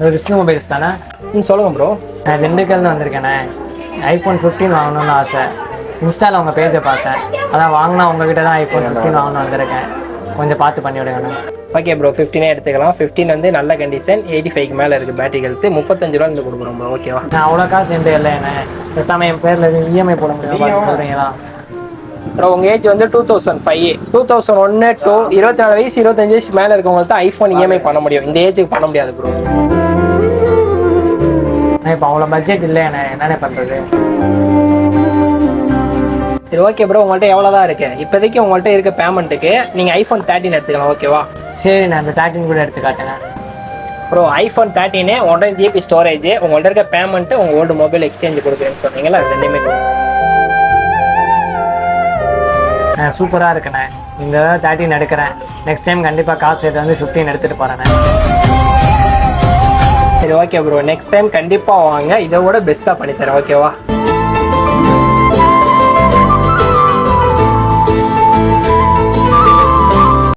Vishnu mobiles தானே? சொல்லுங்க bro. நான் திண்டுக்கல்னு வந்திருக்கேண்ணே. ஐஃபோன் 15 வாங்கணும்னு ஆசை. இன்ஸ்டாவில் உங்கள் பேஜை பார்த்தேன், அதான் வாங்கினா உங்ககிட்ட தான் ஐஃபோன் 15 வாங்கணும்னு வந்திருக்கேன். கொஞ்சம் பார்த்து பண்ணி விடுங்கண்ணே. ஓகே ப்ரோ, 15 எடுத்துக்கலாம். 15 வந்து நல்ல கண்டிஷன், 85க்கு மேலே இருக்குது பேட்டரி ஹெல்த்து. 35 ரூபா இருந்து கொடுக்குறோம் ப்ரோ. ஓகேவா? நான் அவ்வளோ காசு எந்த இல்லைண்ணே. பேசாமல் என் பேரில் இஎம்ஐ போட முடியும் சொல்கிறீங்களா? ப்ரோ உங்கள் ஏஜ் வந்து 2005, 2001, 2, 24 வயசு 25 வயசு மேலே இருக்கவங்களுக்கு தான் ஐஃபோன் இஎம்ஐ பண்ண முடியும். இந்த ஏஜுக்கு பண்ண முடியாது ப்ரோ. இப்போ அவ்வளோ பட்ஜெட் இல்லைண்ணே, என்னென்ன பண்ணுறது? சரி ஓகே ப்ரோ, உங்கள்கிட்ட எவ்வளோ தான் இருக்கு இப்போதைக்கு? உங்கள்கிட்ட இருக்க பேமெண்ட்டுக்கு நீங்கள் ஐஃபோன் 13 எடுத்துக்கலாம். ஓகேவா? சரி, நான் அந்த 13 கூட எடுத்து காட்டுங்க ப்ரோ. ஐஃபோன் 13 1 GB ஸ்டோரேஜ், உங்கள்கிட்ட இருக்க பேமெண்ட்டு உங்கள் ஓல்டு மொபைல் எக்ஸ்சேஞ்ச் கொடுக்குறேன்னு சொன்னீங்களா? அது ரெண்டுமே சூப்பராக இருக்குண்ணே. இந்த 13 எடுக்கிறேன். நெக்ஸ்ட் டைம் கண்டிப்பாக காசு எடுத்து வந்து 15 எடுத்துகிட்டு போகிறேண்ணே. சரி ஓகே ப்ரோ, நெக்ஸ்ட் டைம் கண்டிப்பாக வாங்க, இதை விட பெஸ்ட்டாக பண்ணித்தரேன். ஓகேவா?